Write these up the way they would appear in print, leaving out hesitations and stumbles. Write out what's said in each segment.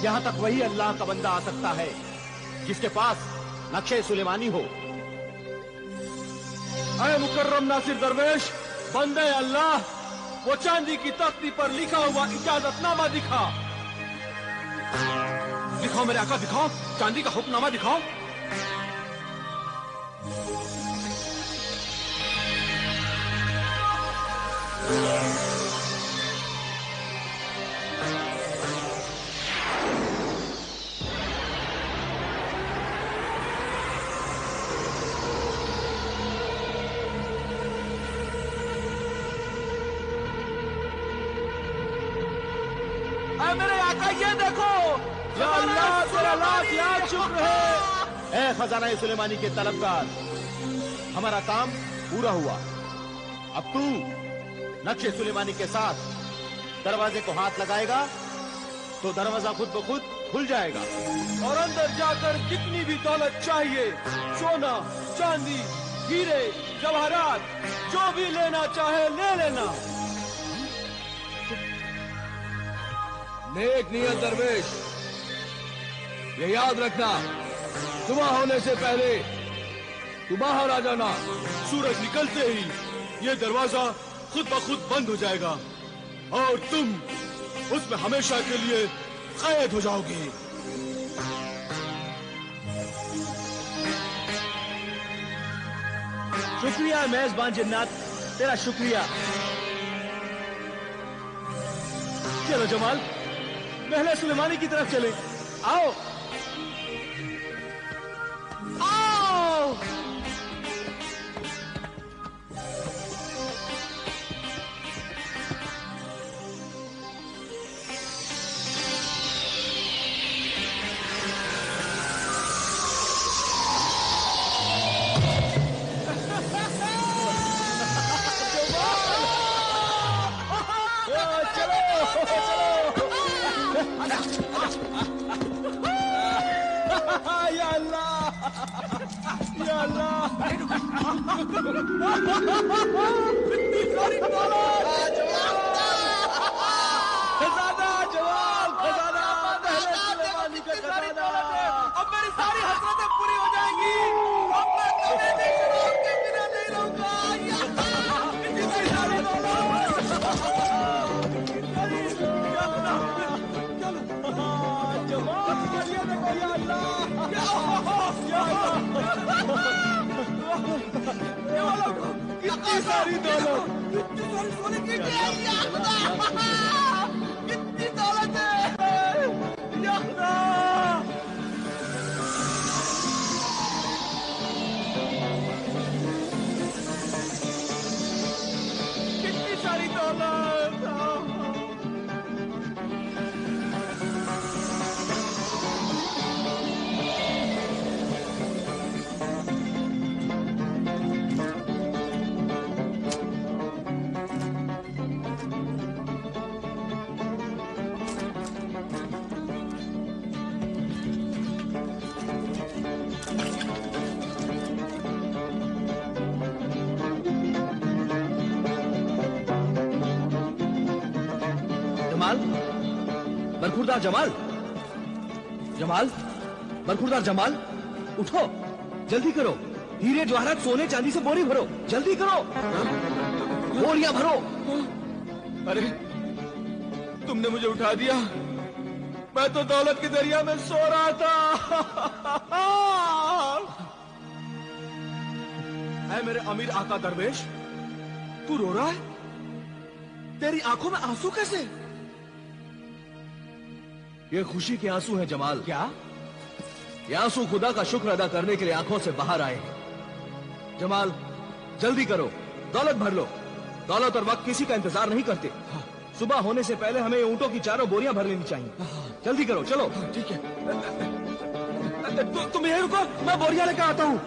यहां तक वही अल्लाह का बंदा आ सकता है जिसके पास नक्शे सुलेमानी हो। अरे मुकर्रम नासिर दरवेश, बंदे अल्लाह, वो चांदी की तख्ती पर लिखा हुआ इजाजतनामा दिखा। दिखाओ मेरे आका, दिखाओ चांदी का हुक्मनामा दिखाओ। मेरे आका ये देखो, या अल्लाह तेरा लाख लाख शुक्र है। ए खजाना सुलेमानी के तलबगार, हमारा काम पूरा हुआ। अब तू नक्शे सुलेमानी के साथ दरवाजे को हाथ लगाएगा तो दरवाजा खुद ब खुद खुल जाएगा और अंदर जाकर जितनी भी दौलत चाहिए, सोना चांदी हीरे जवाहरात, जो भी लेना चाहे ले लेना। नेक नियत दरवेश, ये याद रखना, सुबह होने से पहले तू बाहर आ जाना। सूरज निकलते ही ये दरवाजा खुद ब खुद बंद हो जाएगा और तुम उसमें हमेशा के लिए कैद हो जाओगे। शुक्रिया मेजबान जिन्नात, तेरा शुक्रिया। चलो जमाल, महल सुलेमानी की तरफ चले। आओ आओ। या अल्लाह, या अल्लाह। इतनी सारी दौलत, खजाना जवाल, खजाना महल सुलेमानी का खजाना। अब मेरी सारी हसरतें पूरी हो जाएंगी। अब मैं तुम्हें भी शराब के बिना नहीं रहूंगा। इतनी सारी दौलत, जवाल, ये देखो या अल्लाह, कितनी सारी दौलत, कितनी सारी सोने की कितनी दौलत है या खुदा। कितनी सारी दौलत। बरखुरदार जमाल, जमाल, बरखुरदार जमाल, उठो, जल्दी करो। हीरे जवाहरात सोने चांदी से बोरी भरो, जल्दी करो, बोरियां भरो। अरे तुमने मुझे उठा दिया, मैं तो दौलत के दरिया में सो रहा था। ऐ मेरे अमीर आका दरवेश, तू रो रहा है? तेरी आंखों में आंसू कैसे? ये खुशी के आंसू हैं जमाल। क्या? ये आंसू खुदा का शुक्र अदा करने के लिए आंखों से बाहर आए हैं। जमाल, जल्दी करो, दौलत भर लो। दौलत और वक्त किसी का इंतजार नहीं करते। सुबह होने से पहले हमें ऊंटों की 4 बोरियां भर लेनी चाहिए। जल्दी करो, चलो। ठीक है, तुम यहीं रुको, मैं बोरियां लेकर आता हूँ।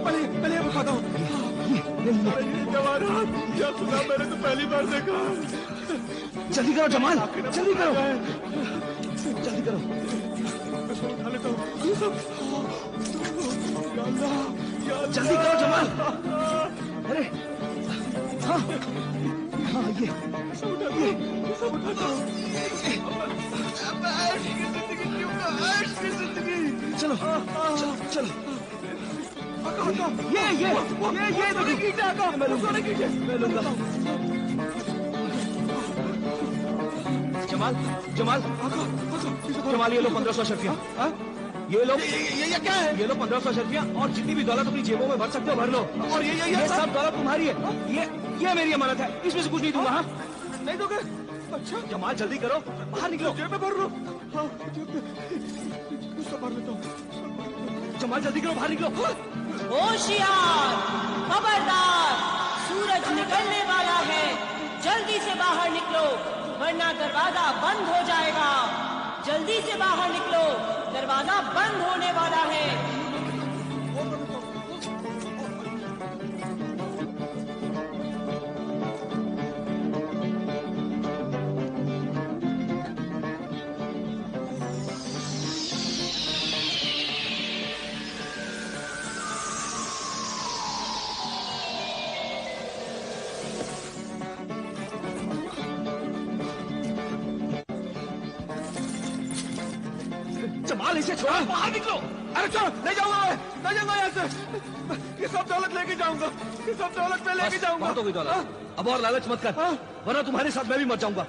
पहले ये बताता हूँ। क्या खुदा, मैंने तो पहली बार देखा। जल्दी करो जमाल, जल्दी करो, जल्दी करो। जल्दी करो जमाल। अरे हाँ, हाँ। हाँ ये सब उठाता हूँ। ऐश की जिंदगी। चलो चलो चलो। ये मैं लूंगा। जमाल जमाल जमाल, ये लो 1500 अशरफियाँ। ये लो, ये क्या है? ये लो 1500 अशरफियाँ, और जितनी भी दौलत अपनी जेबों में भर सकते हो भर लो। और ये सब दौलत तुम्हारी है। ये मेरी अमानत है, इसमें से कुछ नहीं दूंगा। हाँ नहीं दोगे? अच्छा जमाल जल्दी करो, बाहर निकलो। जेब में भर लो। हाँ भर लेता हूँ। जमाल जल्दी करो, बाहर निकलो। होशियार, खबरदार, सूरज निकलने वाला है, जल्दी से बाहर निकलो वरना दरवाजा बंद हो जाएगा। जल्दी से बाहर निकलो, दरवाजा बंद होने वाला है। जमाल इसे छोड़ो, बाहर निकलो। अरे चलो, नहीं जाऊंगा यहाँ से। ये सब दौलत लेके जाऊंगा, ये सब दौलत मैं लेके जाऊंगा। बहुत हो गई दौलत, अब और लालच मत कर, वरना तुम्हारे साथ मैं भी मर जाऊंगा।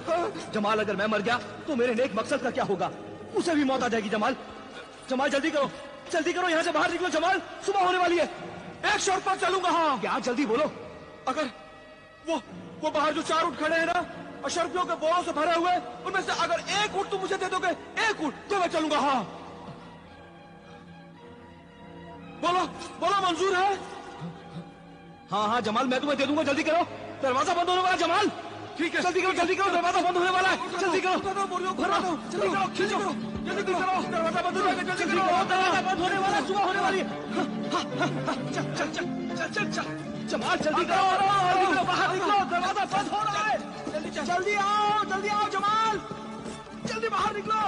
जमाल अगर मैं मर गया तो मेरे नेक मकसद का क्या होगा? उसे भी मौत आ जाएगी। जमाल जमाल जल्दी करो, यहाँ से बाहर निकलो। जमाल सुबह होने वाली है। एक शर्त पर चलूंगा। हाँ क्या? जल्दी बोलो। अगर वो बाहर जो 4 ऊँट खड़े हैं ना, अशरफियों के बोरों से भरे हुए, उनमें से अगर एक ऊँट तुम मुझे दे दोगे, एक ऊँट, तो मैं चलूंगा। हाँ बोलो मंजूर है? हाँ जमाल मैं तुम्हें दे दूंगा। जल्दी करो, दरवाजा बंद होने वाला। जमाल ठीक है, जल्दी करो, दरवाजा बंद होने वाला है। जल्दी करो, जल्दी करो, खींचो, जल्दी करो, दरवाजा बंद हो जाएगा। जल्दी करो, दरवाजा बंद होने वाला, सुबह होने वाली है। चल जमाल जल्दी करो, बाहर निकलो, दरवाजा बंद हो रहा है। जल्दी आओ जमाल, जल्दी बाहर निकलो।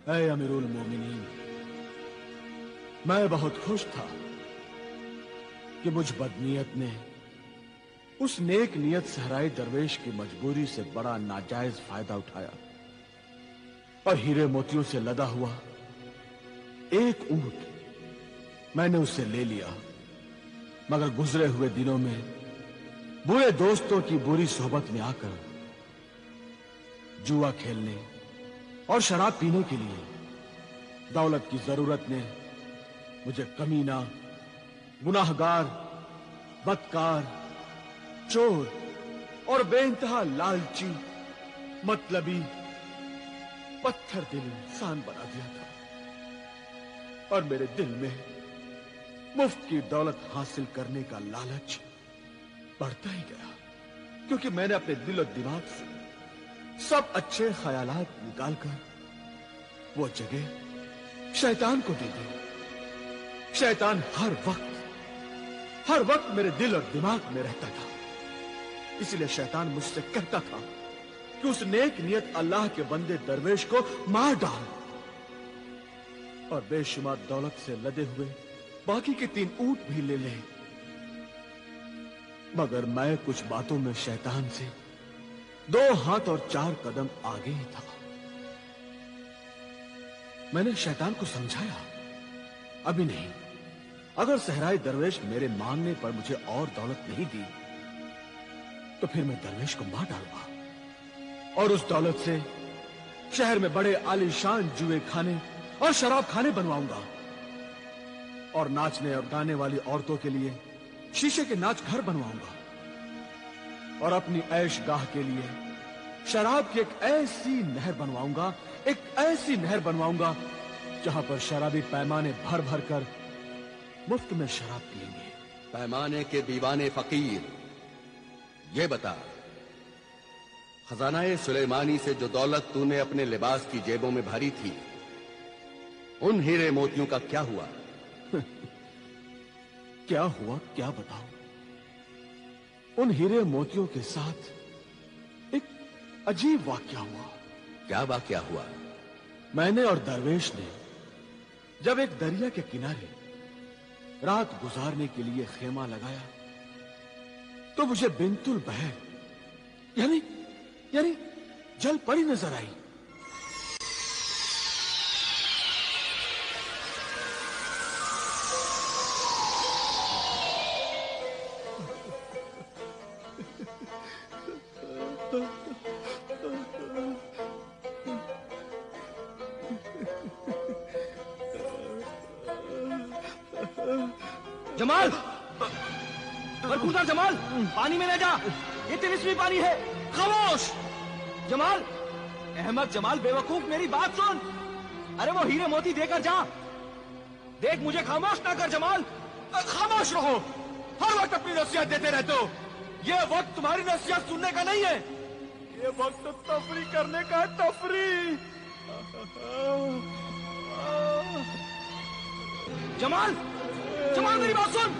ऐ अमीरुल मोमिनीन, मैं बहुत खुश था कि मुझ बदनीयत ने उस नेक नियत सहराई दरवेश की मजबूरी से बड़ा नाजायज फायदा उठाया और हीरे मोतियों से लदा हुआ एक ऊंट मैंने उससे ले लिया। मगर गुजरे हुए दिनों में बुरे दोस्तों की बुरी सोहबत में आकर जुआ खेलने और शराब पीने के लिए दौलत की जरूरत ने मुझे कमीना, गुनाहगार, बदकार, चोर और बेइंतहा लालची, मतलबी, पत्थर दिल इंसान बना दिया था। और मेरे दिल में मुफ्त की दौलत हासिल करने का लालच बढ़ता ही गया, क्योंकि मैंने अपने दिल और दिमाग से सब अच्छे ख्यालात निकालकर वो जगह शैतान को दे दी। शैतान हर वक्त मेरे दिल और दिमाग में रहता था। इसलिए शैतान मुझसे कहता था कि उस नेक नियत अल्लाह के बंदे दरवेश को मार डाल और बेशुमार दौलत से लदे हुए बाकी के 3 ऊंट भी ले ले। मगर मैं कुछ बातों में शैतान से 2 हाथ और 4 कदम आगे ही था। मैंने शैतान को समझाया, अभी नहीं, अगर सहराई दरवेश मेरे मांगने पर मुझे और दौलत नहीं दी तो फिर मैं दरवेश को मार डालूंगा और उस दौलत से शहर में बड़े आलीशान जुए खाने और शराब खाने बनवाऊंगा और नाचने और गाने वाली औरतों के लिए शीशे के नाच घर बनवाऊंगा और अपनी ऐश गाह के लिए शराब की एक ऐसी नहर बनवाऊंगा, एक ऐसी नहर बनवाऊंगा जहां पर शराबी पैमाने भर भर कर मुफ्त में शराब पिएंगे। पैमाने के दीवाने फकीर, ये बता, खजानाए सुलेमानी से जो दौलत तूने अपने लिबास की जेबों में भरी थी, उन हीरे मोतियों का क्या हुआ? क्या हुआ क्या बताऊं? उन हीरे मोतियों के साथ एक अजीब वाकया हुआ। क्या वाकया हुआ? मैंने और दरवेश ने जब एक दरिया के किनारे रात गुजारने के लिए खेमा लगाया तो मुझे बिंतुल बहर यानी जल परी नजर आई। जमाल, बरखुदा जमाल, पानी में न जा, ये तिलिस्मी पानी है। खामोश जमाल। अहमद जमाल बेवकूफ, मेरी बात सुन। अरे वो हीरे मोती देकर जा। देख, मुझे खामोश ना कर जमाल। खामोश रहो, हर वक्त अपनी नसीहत देते रहते हो। ये वक्त तुम्हारी नसीहत सुनने का नहीं है, ये वक्त तफरी करने का है, तफरी। जमाल, जमाल मेरी बात सुन।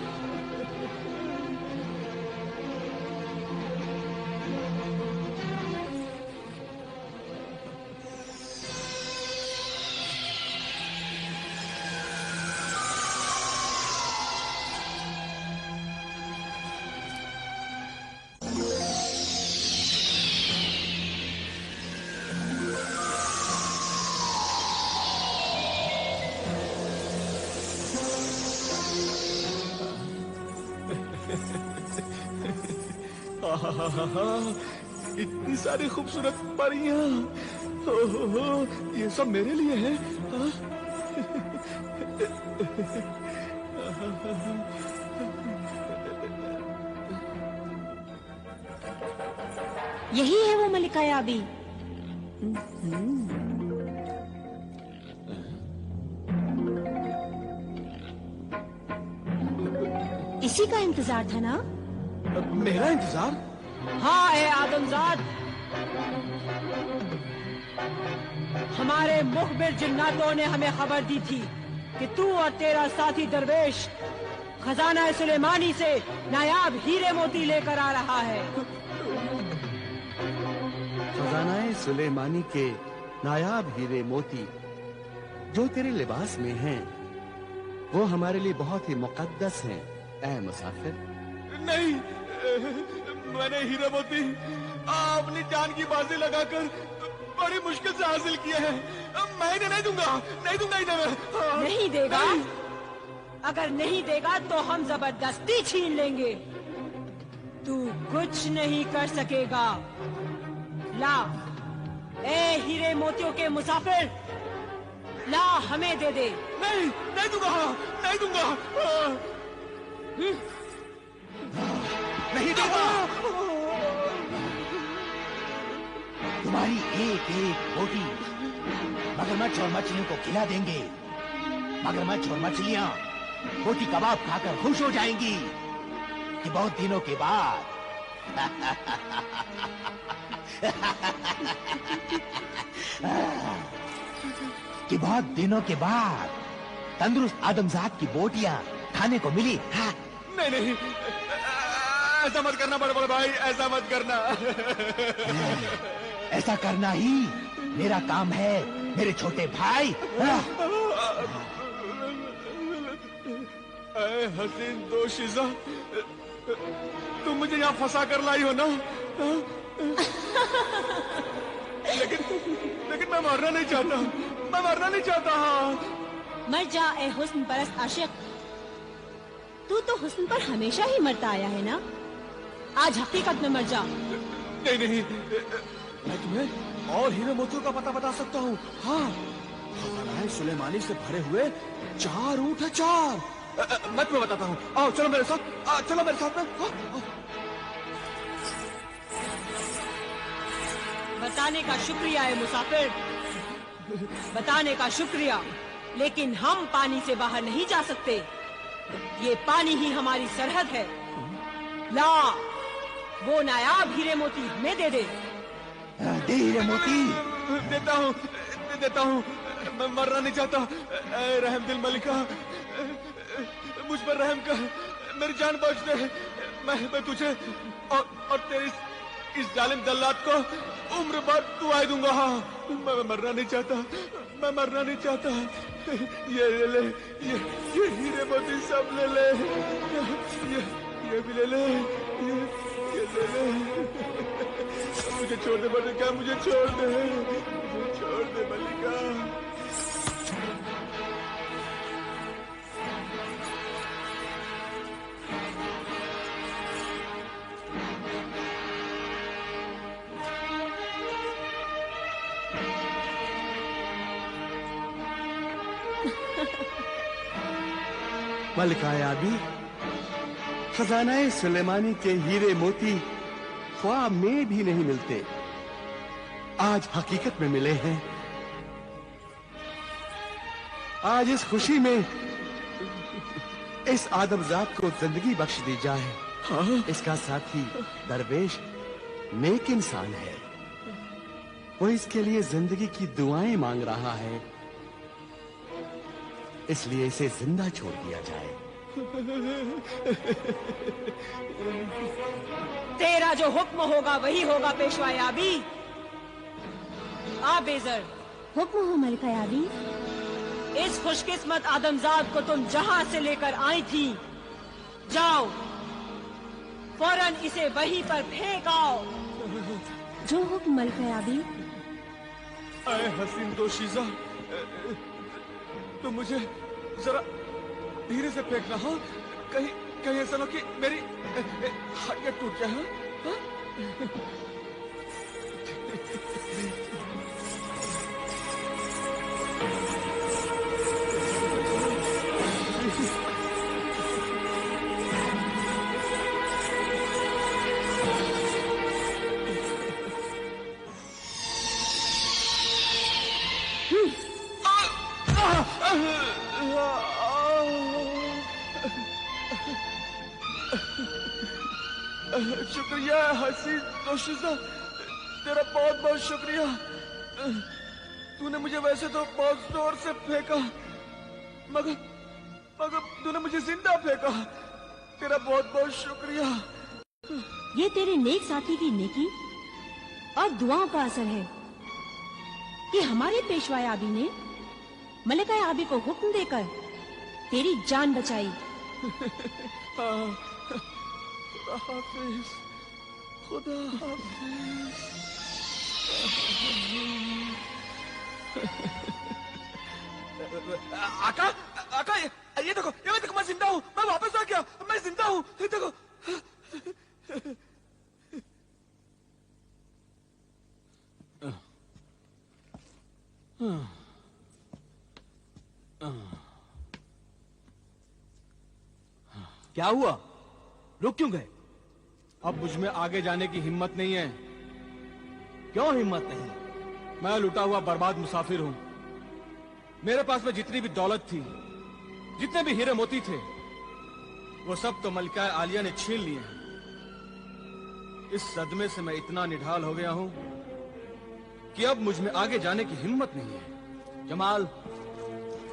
इतनी सारी खूबसूरत परियां, ये सब मेरे लिए है। यही है वो मलिका याबी। इसी का इंतजार था ना? मेरा इंतजार? हाँ है आदमजाद। हमारे मुखबिर जिन्नातों ने हमें खबर दी थी कि तू और तेरा साथी दरवेश खजाना सुलेमानी से नायाब हीरे मोती लेकर आ रहा है। खजाना सुलेमानी के नायाब हीरे मोती जो तेरे लिबास में हैं, वो हमारे लिए बहुत ही मुकद्दस हैं, ऐ मुसाफिर। नहीं, मैंने हीरे मोती अपनी जान की बाजी लगाकर बड़ी मुश्किल से हासिल किए हैं। मैं इन्हें नहीं दूंगा, नहीं दूंगा इन्हें मैं। नहीं देगा? नहीं। अगर नहीं देगा तो हम जबरदस्ती छीन लेंगे। तू कुछ नहीं कर सकेगा। ला, ए हीरे मोतियों के मुसाफिर, ला हमें दे दे। नहीं, नहीं दूंगा, नहीं दूंगा। नहीं दूंगा। तुम्हारी एक एक बोटी मगरमच्छ और मछलियों को खिला देंगे। मगरमच्छ और मछलियां बोटी कबाब खाकर खुश हो जाएंगी कि बहुत दिनों के बाद तंदुरुस्त आदमजात की बोटियां खाने को मिली। हाँ। नहीं नहीं, ऐसा मत करना बड़े बड़े भाई, ऐसा मत करना। ऐसा करना ही मेरा काम है मेरे छोटे भाई। हसीन दोशीज़ा, तुम मुझे यहाँ फंसा कर लाई हो ना? लेकिन मैं मरना नहीं चाहता, मैं मरना नहीं चाहता। हाँ, मर जा ए हुस्न परस्त आशिक। तू तो हुस्न पर हमेशा ही मरता आया है ना? आज हकीकत में मर जा। नहीं नहीं, मैं तुम्हें और हीरे मोतियों का पता बता सकता हूँ। हाँ, खजाना सुलेमानी से भरे हुए 4 ऊंट है, 4। मैं तुम्हें बताता हूँ। आओ चलो मेरे साथ, चलो मेरे साथ में। बताने का शुक्रिया है मुसाफिर, बताने का शुक्रिया। लेकिन हम पानी से बाहर नहीं जा सकते। ये पानी ही हमारी सरहद है। ला, वो नायाब हीरे मोती हमें दे दे। दे हीरे मोती। देता हूँ। मैं मरना नहीं चाहता। रहम दिल मलिका, मुझ पर रहम कर, मेरी जान बच दे। मैं तुझे और तेरी इस जालिम जल्लाद को उम्र भर दुआई दूंगा। मैं मरना नहीं चाहता, मैं मरना नहीं चाहता। ये ले, ये हीरे मोती सब ले ले, ये भी ले ले, ये ले ले। मुझे छोड़ दे मल्लिका, मुझे छोड़ दे, मुझे छोड़ दे मल्लिका। मलिका आबी, खजानाए सुलेमानी के हीरे मोती ख्वाब में भी नहीं मिलते, आज हकीकत में मिले हैं। आज इस खुशी में इस आदमजात को जिंदगी बख्श दी जाए। हाँ? इसका साथी दरवेश नेक इंसान है, वो इसके लिए जिंदगी की दुआएं मांग रहा है, इसलिए इसे जिंदा छोड़ दिया जाए। तेरा जो हुक्म होगा वही होगा पेशवा याबी। आ बेजर, हुक्म हो मलिका याबी। इस खुशकिस्मत आदमजाद को तुम जहां से लेकर आई थी, जाओ फौरन इसे वहीं पर फेंक आओ। जो हुक्म मलिका याबी। आए हसीन दोशीजा, तो मुझे जरा धीरे से फेंकना। हाँ, कहीं ऐसा ना कि मेरी हड्डियां टूट जाए। हाँ? शुक्रिया हसीन दोशीजा, तेरा बहुत बहुत शुक्रिया। तूने मुझे वैसे तो बहुत जोर से फेंका, मगर तूने मुझे जिंदा फेंका। तेरा बहुत बहुत शुक्रिया। ये तेरे नेक साथी की नेकी और दुआओं का असर है कि हमारे पेशवा याबी ने मलिका याबी को हुक्म देकर तेरी जान बचाई। खुदा हाफिज, खुदा हाफिज। आका, आका, ये देखो, मैं जिंदा हूँ, मैं वापस आ गया, मैं जिंदा हूँ, ये देखो। क्या हुआ? रुक क्यों गए? अब मुझ में आगे जाने की हिम्मत नहीं है। क्यों हिम्मत नहीं? मैं लुटा हुआ बर्बाद मुसाफिर हूं। मेरे पास में जितनी भी दौलत थी, जितने भी हीरे मोती थे, वो सब तो मलिका आलिया ने छीन लिए हैं। इस सदमे से मैं इतना निढाल हो गया हूं कि अब मुझ में आगे जाने की हिम्मत नहीं है। जमाल,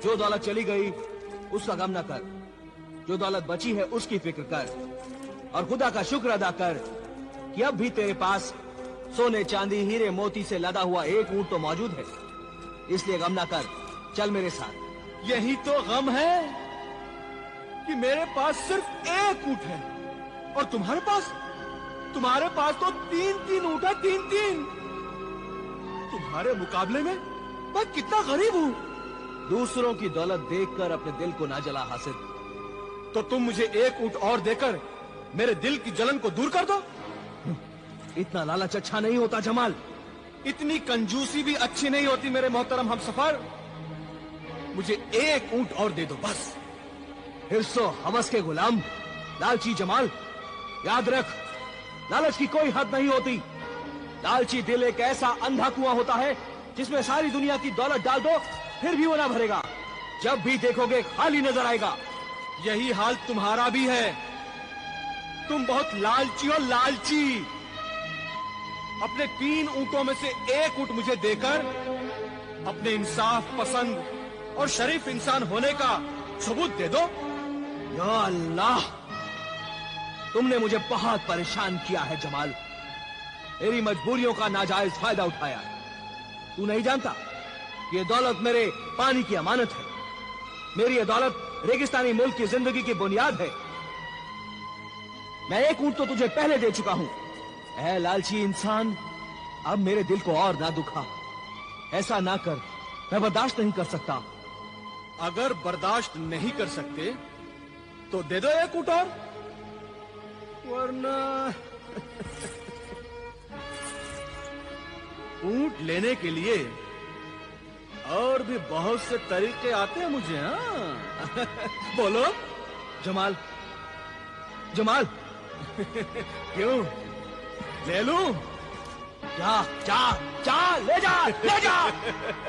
जो दौलत चली गई उसका गम न कर, जो दौलत बची है उसकी फिक्र कर, और खुदा का शुक्र अदा कर कि अब भी तेरे पास सोने चांदी हीरे मोती से लदा हुआ एक ऊंट तो मौजूद है। इसलिए गम ना कर, चल मेरे साथ। यही तो गम है कि मेरे पास सिर्फ एक ऊंट है और तुम्हारे पास तो तीन ऊंट है, तीन। तुम्हारे मुकाबले में मैं कितना गरीब हूं। दूसरों की दौलत देखकर अपने दिल को ना जला हासिद। तो तुम मुझे एक ऊंट और देकर मेरे दिल की जलन को दूर कर दो। इतना लालच अच्छा नहीं होता जमाल। इतनी कंजूसी भी अच्छी नहीं होती मेरे मोहतरम हमसफर। मुझे एक ऊंट और दे दो बस। हिर्सो हवस के गुलाम, लालची जमाल, याद रख, लालच की कोई हद नहीं होती। लालची दिल एक ऐसा अंधा कुआं होता है जिसमें सारी दुनिया की दौलत डाल दो फिर भी वो ना भरेगा। जब भी देखोगे खाली नजर आएगा। यही हाल तुम्हारा भी है। तुम बहुत लालची हो, लालची। अपने 3 ऊंटों में से एक ऊंट मुझे देकर अपने इंसाफ पसंद और शरीफ इंसान होने का सबूत दे दो। या अल्लाह, तुमने मुझे बहुत परेशान किया है जमाल। मेरी मजबूरियों का नाजायज फायदा उठाया। तू नहीं जानता ये दौलत मेरे पानी की अमानत है। मेरी ये दौलत रेगिस्तानी मुल्क की जिंदगी की बुनियाद है। मैं एक ऊंट तो तुझे पहले दे चुका हूं। ऐ लालची इंसान, अब मेरे दिल को और ना दुखा। ऐसा ना कर, मैं बर्दाश्त नहीं कर सकता। अगर बर्दाश्त नहीं कर सकते तो दे दो एक ऊंट और, वरना ऊंट लेने के लिए और भी बहुत से तरीके आते हैं मुझे। हाँ बोलो जमाल, जमाल, क्यों, ले लूं? जा जा जा, ले जा, ले जा।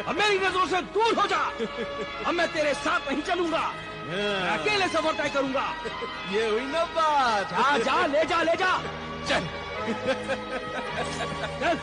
अब मेरी नजरों से दूर हो जा। अब मैं तेरे साथ नहीं चलूंगा, मैं अकेले सफर तय करूंगा। ये हुई ना बात। जा जा, ले जा, ले जा। चल चल।